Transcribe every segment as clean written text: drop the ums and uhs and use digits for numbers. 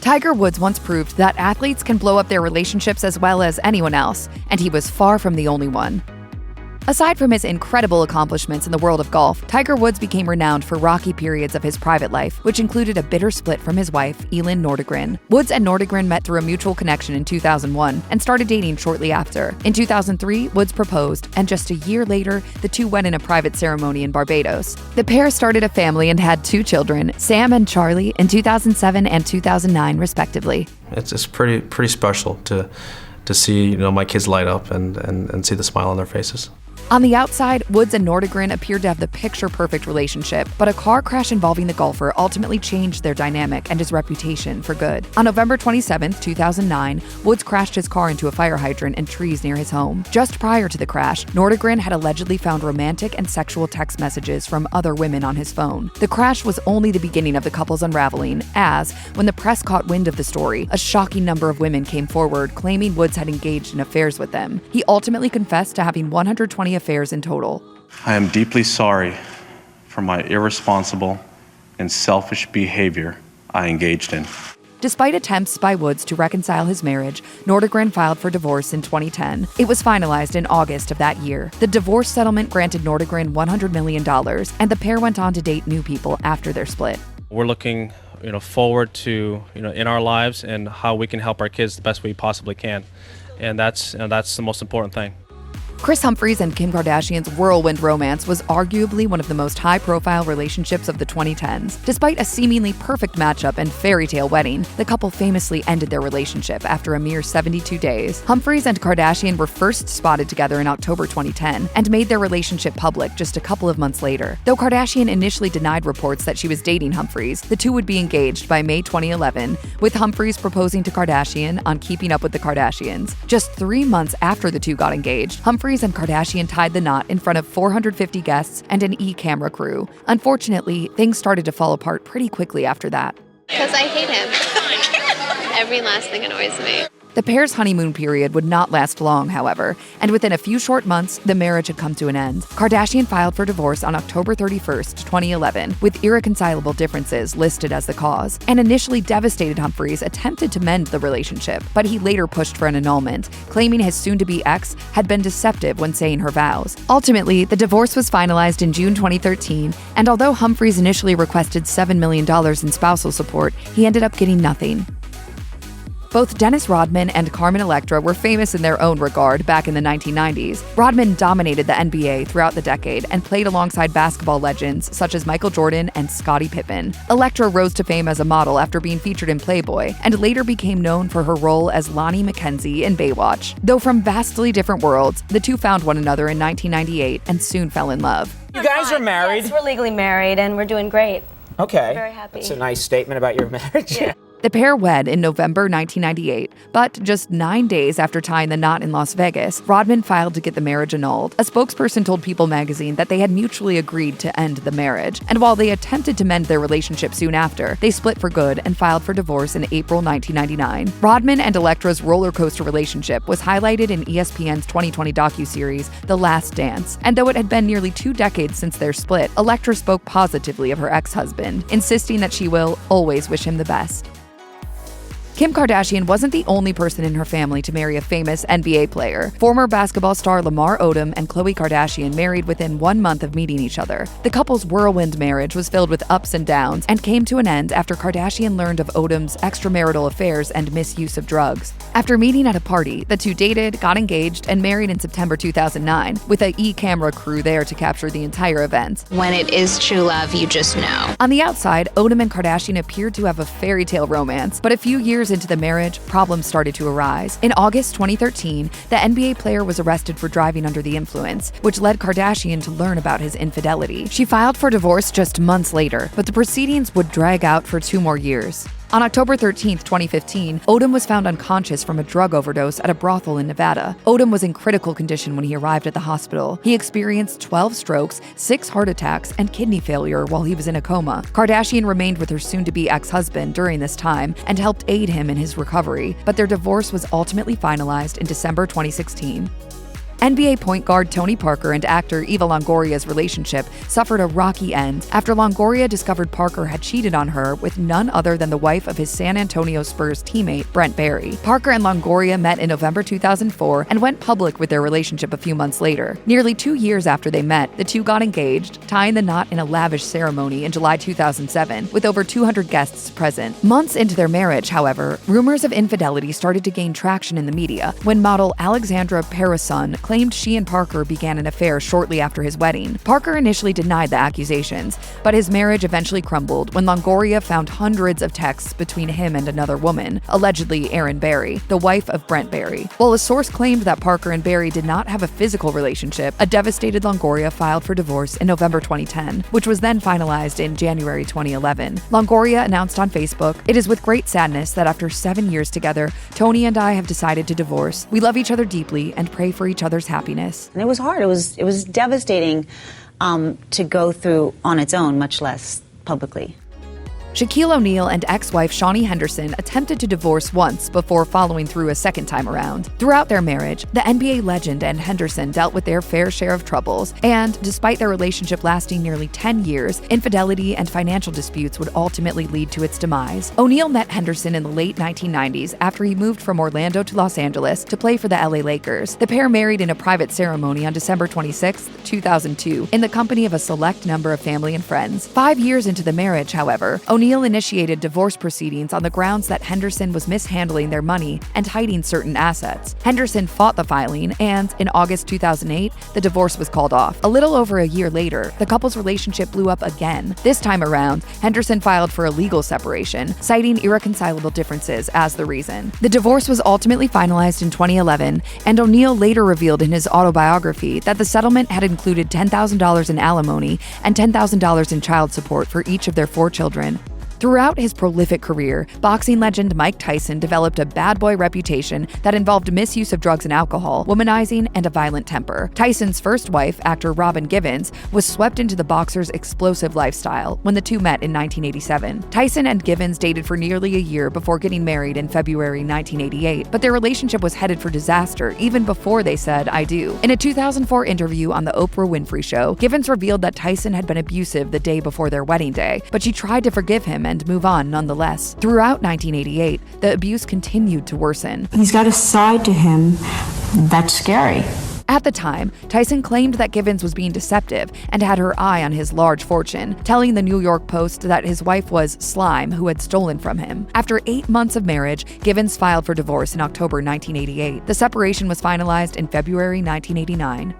Tiger Woods once proved that athletes can blow up their relationships as well as anyone else, and he was far from the only one. Aside from his incredible accomplishments in the world of golf, Tiger Woods became renowned for rocky periods of his private life, which included a bitter split from his wife, Elin Nordegren. Woods and Nordegren met through a mutual connection in 2001 and started dating shortly after. In 2003, Woods proposed, and just a year later, the two wed in a private ceremony in Barbados. The pair started a family and had 2 children, Sam and Charlie, in 2007 and 2009, respectively. It's pretty special to see my kids light up and see the smile on their faces. On the outside, Woods and Nordegren appeared to have the picture-perfect relationship, but a car crash involving the golfer ultimately changed their dynamic and his reputation for good. On November 27, 2009, Woods crashed his car into a fire hydrant and trees near his home. Just prior to the crash, Nordegren had allegedly found romantic and sexual text messages from other women on his phone. The crash was only the beginning of the couple's unraveling, as, when the press caught wind of the story, a shocking number of women came forward claiming Woods had engaged in affairs with them. He ultimately confessed to having 120 affairs in total. I am deeply sorry for my irresponsible and selfish behavior I engaged in. Despite attempts by Woods to reconcile his marriage, Nordegren filed for divorce in 2010. It was finalized in August of that year. The divorce settlement granted Nordegren $100 million, and the pair went on to date new people after their split. We're looking forward to in our lives and how we can help our kids the best we possibly can, and that's the most important thing. Kris Humphries and Kim Kardashian's whirlwind romance was arguably one of the most high-profile relationships of the 2010s. Despite a seemingly perfect matchup and fairy tale wedding, the couple famously ended their relationship after a mere 72 days. Humphries and Kardashian were first spotted together in October 2010 and made their relationship public just a couple of months later. Though Kardashian initially denied reports that she was dating Humphries, the two would be engaged by May 2011, with Humphries proposing to Kardashian on Keeping Up with the Kardashians. Just 3 months after the two got engaged, Humphries and Kardashian tied the knot in front of 450 guests and an e-camera crew. Unfortunately, things started to fall apart pretty quickly after that. Because I hate him. Every last thing annoys me. The pair's honeymoon period would not last long, however, and within a few short months, the marriage had come to an end. Kardashian filed for divorce on October 31st, 2011, with irreconcilable differences listed as the cause. An initially devastated Humphries attempted to mend the relationship, but he later pushed for an annulment, claiming his soon-to-be ex had been deceptive when saying her vows. Ultimately, the divorce was finalized in June 2013, and although Humphries initially requested $7 million in spousal support, he ended up getting nothing. Both Dennis Rodman and Carmen Electra were famous in their own regard back in the 1990s. Rodman dominated the NBA throughout the decade and played alongside basketball legends such as Michael Jordan and Scottie Pippen. Electra rose to fame as a model after being featured in Playboy, and later became known for her role as Lonnie McKenzie in Baywatch. Though from vastly different worlds, the two found one another in 1998 and soon fell in love. You guys are married? Yes, we're legally married and we're doing great. Okay. We're very happy. That's a nice statement about your marriage. Yeah. The pair wed in November 1998, but just 9 days after tying the knot in Las Vegas, Rodman filed to get the marriage annulled. A spokesperson told People magazine that they had mutually agreed to end the marriage, and while they attempted to mend their relationship soon after, they split for good and filed for divorce in April 1999. Rodman and Electra's roller coaster relationship was highlighted in ESPN's 2020 docuseries The Last Dance, and though it had been nearly 2 decades since their split, Electra spoke positively of her ex-husband, insisting that she will always wish him the best. Kim Kardashian wasn't the only person in her family to marry a famous NBA player. Former basketball star Lamar Odom and Khloe Kardashian married within 1 month of meeting each other. The couple's whirlwind marriage was filled with ups and downs and came to an end after Kardashian learned of Odom's extramarital affairs and misuse of drugs. After meeting at a party, the two dated, got engaged, and married in September 2009, with a e-camera crew there to capture the entire event. When it is true love, you just know. On the outside, Odom and Kardashian appeared to have a fairy tale romance, but a few years into the marriage, problems started to arise. In August 2013, the NBA player was arrested for driving under the influence, which led Kardashian to learn about his infidelity. She filed for divorce just months later, but the proceedings would drag out for 2 more years. On October 13, 2015, Odom was found unconscious from a drug overdose at a brothel in Nevada. Odom was in critical condition when he arrived at the hospital. He experienced 12 strokes, 6 heart attacks, and kidney failure while he was in a coma. Kardashian remained with her soon-to-be ex-husband during this time and helped aid him in his recovery, but their divorce was ultimately finalized in December 2016. NBA point guard Tony Parker and actor Eva Longoria's relationship suffered a rocky end after Longoria discovered Parker had cheated on her with none other than the wife of his San Antonio Spurs teammate, Brent Barry. Parker and Longoria met in November 2004 and went public with their relationship a few months later. Nearly 2 years after they met, the two got engaged, tying the knot in a lavish ceremony in July 2007, with over 200 guests present. Months into their marriage, however, rumors of infidelity started to gain traction in the media when model Alexandra Parason claimed she and Parker began an affair shortly after his wedding. Parker initially denied the accusations, but his marriage eventually crumbled when Longoria found hundreds of texts between him and another woman, allegedly Erin Barry, the wife of Brent Barry. While a source claimed that Parker and Barry did not have a physical relationship, a devastated Longoria filed for divorce in November 2010, which was then finalized in January 2011. Longoria announced on Facebook, "It is with great sadness that after 7 years together, Tony and I have decided to divorce. We love each other deeply and pray for each other's happiness." And it was hard. It was devastating to go through on its own, much less publicly. Shaquille O'Neal and ex-wife Shaunie Henderson attempted to divorce once before following through a second time around. Throughout their marriage, the NBA legend and Henderson dealt with their fair share of troubles, and despite their relationship lasting nearly 10 years, infidelity and financial disputes would ultimately lead to its demise. O'Neal met Henderson in the late 1990s after he moved from Orlando to Los Angeles to play for the LA Lakers. The pair married in a private ceremony on December 26, 2002, in the company of a select number of family and friends. 5 years into the marriage, however, O'Neal initiated divorce proceedings on the grounds that Henderson was mishandling their money and hiding certain assets. Henderson fought the filing, and in August 2008, the divorce was called off. A little over a year later, the couple's relationship blew up again. This time around, Henderson filed for a legal separation, citing irreconcilable differences as the reason. The divorce was ultimately finalized in 2011, and O'Neal later revealed in his autobiography that the settlement had included $10,000 in alimony and $10,000 in child support for each of their 4 children. Throughout his prolific career, boxing legend Mike Tyson developed a bad boy reputation that involved misuse of drugs and alcohol, womanizing, and a violent temper. Tyson's first wife, actor Robin Givens, was swept into the boxer's explosive lifestyle when the two met in 1987. Tyson and Givens dated for nearly a year before getting married in February 1988, but their relationship was headed for disaster even before they said "I do." In a 2004 interview on the Oprah Winfrey Show, Givens revealed that Tyson had been abusive the day before their wedding day, but she tried to forgive him and move on nonetheless. Throughout 1988, the abuse continued to worsen. He's got a side to him that's scary. At the time, Tyson claimed that Givens was being deceptive and had her eye on his large fortune, telling the New York Post that his wife was slime who had stolen from him. After 8 months of marriage, Givens filed for divorce in October 1988. The separation was finalized in February 1989.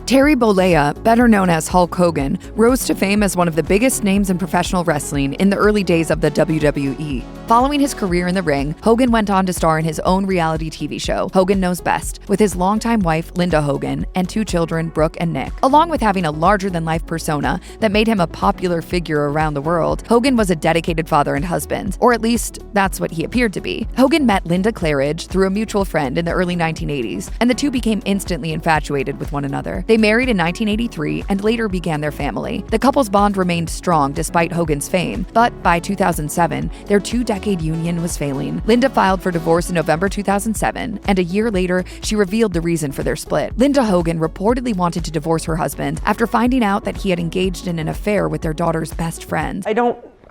Terry Bollea, better known as Hulk Hogan, rose to fame as one of the biggest names in professional wrestling in the early days of the WWE. Following his career in the ring, Hogan went on to star in his own reality TV show, Hogan Knows Best, with his longtime wife, Linda Hogan, and 2 children, Brooke and Nick. Along with having a larger-than-life persona that made him a popular figure around the world, Hogan was a dedicated father and husband, or at least that's what he appeared to be. Hogan met Linda Claridge through a mutual friend in the early 1980s, and the two became instantly infatuated with one another. They married in 1983 and later began their family. The couple's bond remained strong despite Hogan's fame, but by 2007, their 2-decade union was failing. Linda filed for divorce in November 2007, and a year later, she revealed the reason for their split. Linda Hogan reportedly wanted to divorce her husband after finding out that he had engaged in an affair with their daughter's best friend. I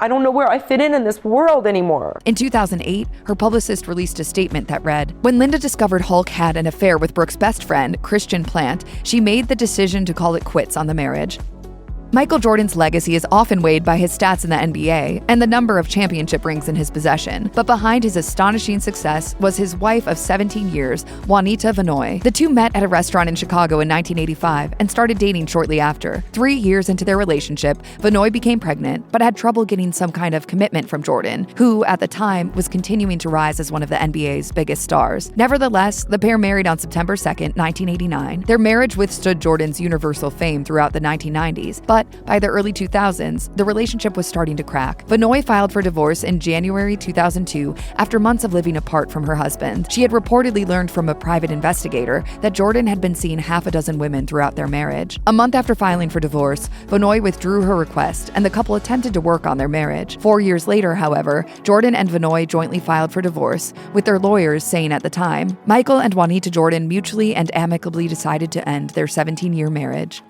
don't know where I fit in this world anymore. In 2008, her publicist released a statement that read, "When Linda discovered Hulk had an affair with Brooke's best friend, Christian Plant, she made the decision to call it quits on the marriage." Michael Jordan's legacy is often weighed by his stats in the NBA and the number of championship rings in his possession, but behind his astonishing success was his wife of 17 years, Juanita Vanoy. The two met at a restaurant in Chicago in 1985 and started dating shortly after. 3 years into their relationship, Vanoy became pregnant, but had trouble getting some kind of commitment from Jordan, who, at the time, was continuing to rise as one of the NBA's biggest stars. Nevertheless, the pair married on September 2nd, 1989. Their marriage withstood Jordan's universal fame throughout the 1990s, but But by the early 2000s, the relationship was starting to crack. Vanoy filed for divorce in January 2002 after months of living apart from her husband. She had reportedly learned from a private investigator that Jordan had been seeing half a dozen women throughout their marriage. A month after filing for divorce, Vanoy withdrew her request, and the couple attempted to work on their marriage. 4 years later, however, Jordan and Vanoy jointly filed for divorce, with their lawyers saying at the time, Michael and Juanita Jordan mutually and amicably decided to end their 17-year marriage.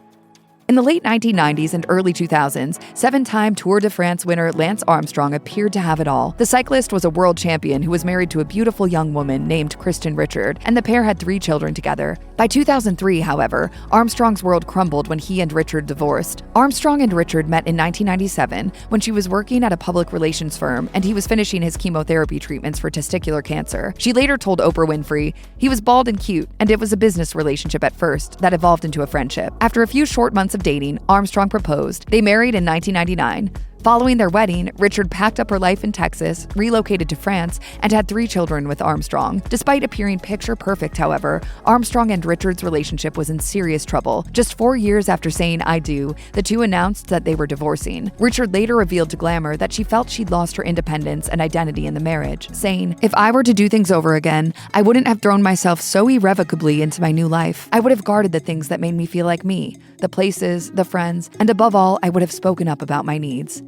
In the late 1990s and early 2000s, 7-time Tour de France winner Lance Armstrong appeared to have it all. The cyclist was a world champion who was married to a beautiful young woman named Kristin Richard, and the pair had 3 children together. By 2003, however, Armstrong's world crumbled when he and Richard divorced. Armstrong and Richard met in 1997 when she was working at a public relations firm and he was finishing his chemotherapy treatments for testicular cancer. She later told Oprah Winfrey, "He was bald and cute, and it was a business relationship at first that evolved into a friendship." After a few short months of dating, Armstrong proposed. They married in 1999. Following their wedding, Richard packed up her life in Texas, relocated to France, and had 3 children with Armstrong. Despite appearing picture perfect, however, Armstrong and Richard's relationship was in serious trouble. Just 4 years after saying "I do," the two announced that they were divorcing. Richard later revealed to Glamour that she felt she'd lost her independence and identity in the marriage, saying, "If I were to do things over again, I wouldn't have thrown myself so irrevocably into my new life. I would have guarded the things that made me feel like me, the places, the friends, and above all, I would have spoken up about my needs."